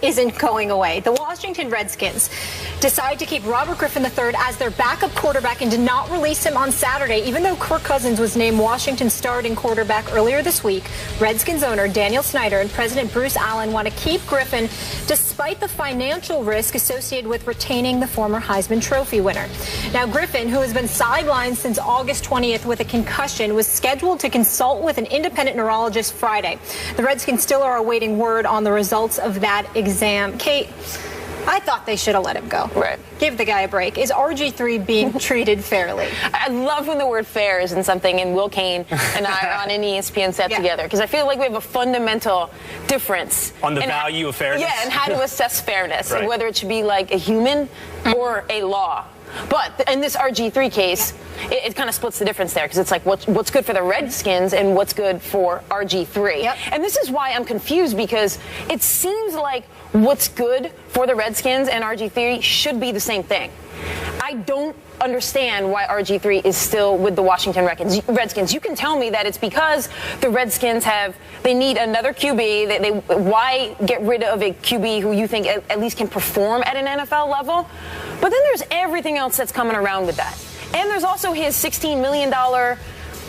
isn't going away. The Washington Redskins decide to keep Robert Griffin III as their backup quarterback and did not release him on Saturday, even though Kirk Cousins was named Washington's starting quarterback earlier this week. Redskins owner Daniel Snyder and President Bruce Allen want to keep Griffin despite the financial risk associated with retaining the former Heisman Trophy winner. Now, Griffin, who has been sidelined since August 20th with a concussion, was scheduled to consult with an independent neurologist Friday. The Redskins still are awaiting word on the results of that exam. Kate, I thought they should have let him go. Right. Give the guy a break. Is RG3 being treated fairly? I love when the word fair is in something, and Will Kane and I are on an ESPN set together, because I feel like we have a fundamental difference on the value of fairness. Yeah, and how to assess fairness, right. and whether it should be like a human or a law. But in this RG3 case, it kind of splits the difference there, because it's like what's good for the Redskins and what's good for RG3. Yep. And this is why I'm confused, because it seems like what's good for the Redskins and RG3 should be the same thing. I don't understand why RG3 is still with the Washington Redskins. You can tell me that it's because the Redskins they need another QB. Why get rid of a QB who you think at least can perform at an NFL level? But then there's everything else that's coming around with that. And there's also his $16 million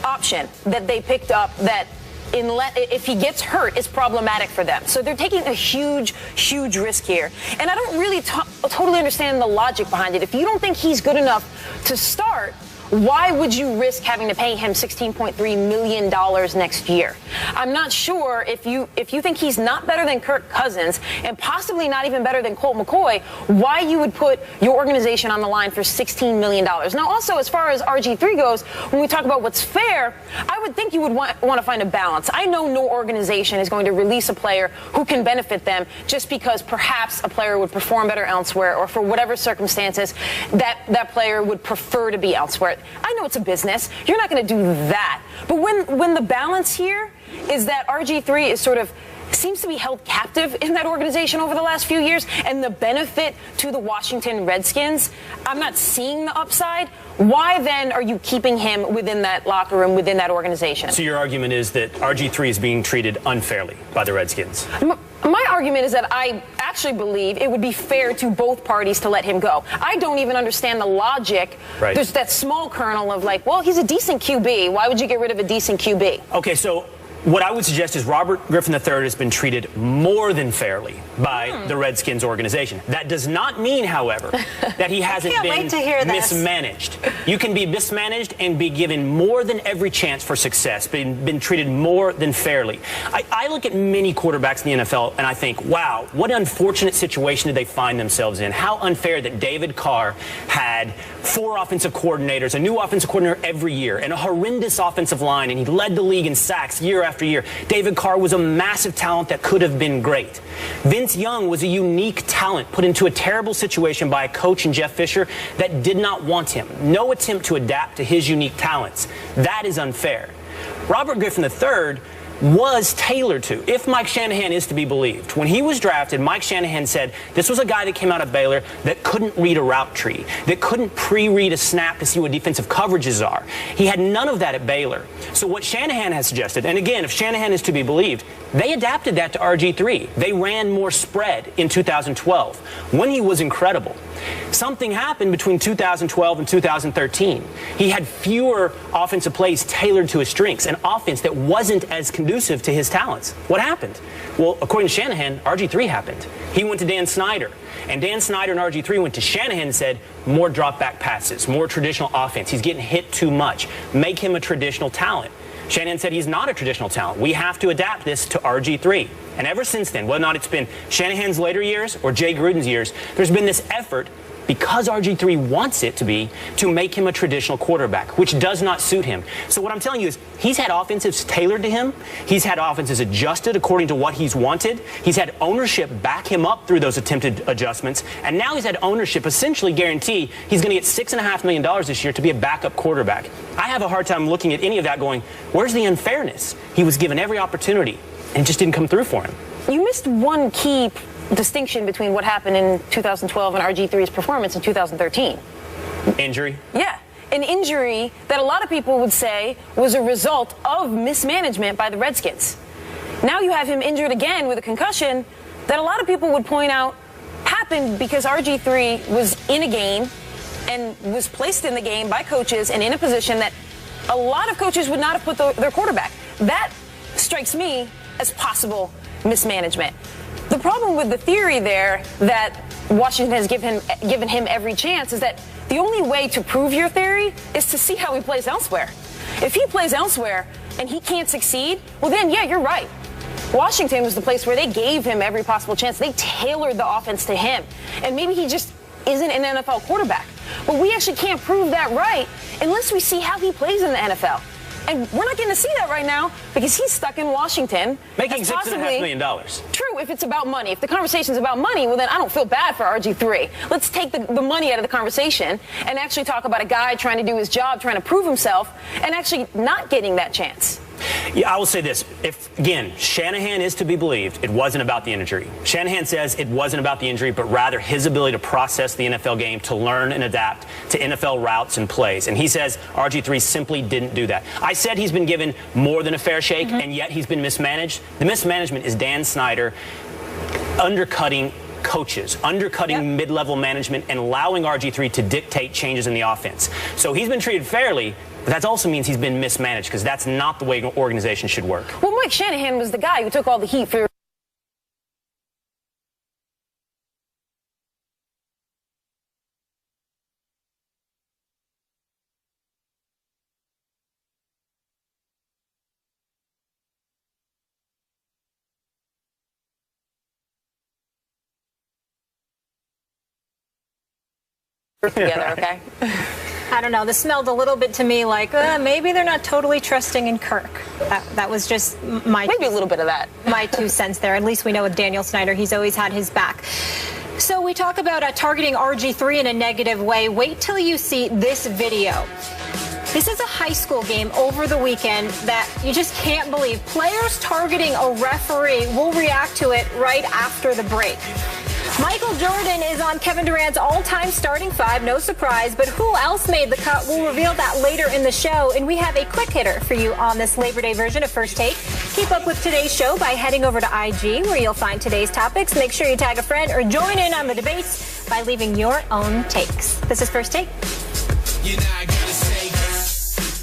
option that they picked up that if he gets hurt, it's problematic for them. So they're taking a huge, huge risk here. And I don't really totally understand the logic behind it. If you don't think he's good enough to start, why would you risk having to pay him $16.3 million next year? I'm not sure if you think he's not better than Kirk Cousins and possibly not even better than Colt McCoy, why you would put your organization on the line for $16 million. Now, also, as far as RG3 goes, when we talk about what's fair, I would think you would want to find a balance. I know no organization is going to release a player who can benefit them just because perhaps a player would perform better elsewhere, or for whatever circumstances that player would prefer to be elsewhere. I know it's a business. You're not going to do that. But when the balance here is that RG3 is seems to be held captive in that organization over the last few years, and the benefit to the Washington Redskins, I'm not seeing the upside. Why then are you keeping him within that locker room, within that organization? So your argument is that RG3 is being treated unfairly by the Redskins? My argument is that I actually believe it would be fair to both parties to let him go. I don't even understand the logic. Right. There's that small kernel of like, well, he's a decent QB. Why would you get rid of a decent QB? Okay, so what I would suggest is Robert Griffin III has been treated more than fairly by the Redskins organization. That does not mean, however, that he hasn't been mismanaged. You can be mismanaged and be given more than every chance for success, been treated more than fairly. I look at many quarterbacks in the NFL and I think, wow, what an unfortunate situation did they find themselves in? How unfair that David Carr had 4 offensive coordinators, a new offensive coordinator every year, and a horrendous offensive line, and he led the league in sacks year after year. David Carr was a massive talent that could have been great. Vince Young was a unique talent put into a terrible situation by a coach in Jeff Fisher that did not want him. No attempt to adapt to his unique talents. That is unfair. Robert Griffin III was tailored to, if Mike Shanahan is to be believed. When he was drafted, Mike Shanahan said this was a guy that came out of Baylor that couldn't read a route tree, that couldn't pre-read a snap to see what defensive coverages are. He had none of that at Baylor. So what Shanahan has suggested, and again, if Shanahan is to be believed, they adapted that to RG3. They ran more spread in 2012 when he was incredible. Something happened between 2012 and 2013. He had fewer offensive plays tailored to his strengths, an offense that wasn't as conducive to his talents. What happened? Well, according to Shanahan, RG3 happened. He went to Dan Snyder, and Dan Snyder and RG3 went to Shanahan and said, more drop back passes, more traditional offense. He's getting hit too much. Make him a traditional talent. Shanahan said he's not a traditional talent. We have to adapt this to RG3. And ever since then, whether or not it's been Shanahan's later years or Jay Gruden's years, there's been this effort, because RG3 wants it to be, to make him a traditional quarterback, which does not suit him. So what I'm telling you is he's had offensives tailored to him. He's had offenses adjusted according to what he's wanted. He's had ownership back him up through those attempted adjustments. And now he's had ownership essentially guarantee he's going to get $6.5 million this year to be a backup quarterback. I have a hard time looking at any of that going, where's the unfairness? He was given every opportunity and it just didn't come through for him. You missed one key distinction between what happened in 2012 and RG3's performance in 2013. Injury? Yeah. An injury that a lot of people would say was a result of mismanagement by the Redskins. Now you have him injured again with a concussion that a lot of people would point out happened because RG3 was in a game and was placed in the game by coaches and in a position that a lot of coaches would not have put their quarterback. That strikes me as possible mismanagement. The problem with the theory there that Washington has given him every chance is that the only way to prove your theory is to see how he plays elsewhere. If he plays elsewhere and he can't succeed, well then, yeah, you're right. Washington was the place where they gave him every possible chance. They tailored the offense to him. And maybe he just isn't an NFL quarterback. But we actually can't prove that right unless we see how he plays in the NFL. And we're not getting to see that right now because he's stuck in Washington. Making $6.5 million. True, if it's about money. If the conversation's about money, well, then I don't feel bad for RG3. Let's take the money out of the conversation and actually talk about a guy trying to do his job, trying to prove himself, and actually not getting that chance. Yeah, I will say this. If, again, Shanahan is to be believed, it wasn't about the injury. Shanahan says it wasn't about the injury, but rather his ability to process the NFL game, to learn and adapt to NFL routes and plays. And he says RG3 simply didn't do that. I said he's been given more than a fair shake, and yet he's been mismanaged. The mismanagement is Dan Snyder undercutting coaches, undercutting mid-level management, and allowing RG3 to dictate changes in the offense. So he's been treated fairly, but that also means he's been mismanaged because that's not the way an organization should work. Well, Mike Shanahan was the guy who took all the heat for together, okay? I don't know. This smelled a little bit to me like maybe they're not totally trusting in Kirk. That was just maybe a little bit of that. My 2 cents there. At least we know with Daniel Snyder, he's always had his back. So we talk about targeting RG3 in a negative way. Wait till you see this video. This is a high school game over the weekend that you just can't believe. Players targeting a referee will react to it right after the break. Michael Jordan is on Kevin Durant's all-time starting 5, no surprise, but who else made the cut? We'll reveal that later in the show, and we have a quick hitter for you on this Labor Day version of First Take. Keep up with today's show by heading over to IG, where you'll find today's topics. Make sure you tag a friend or join in on the debates by leaving your own takes. This is First Take.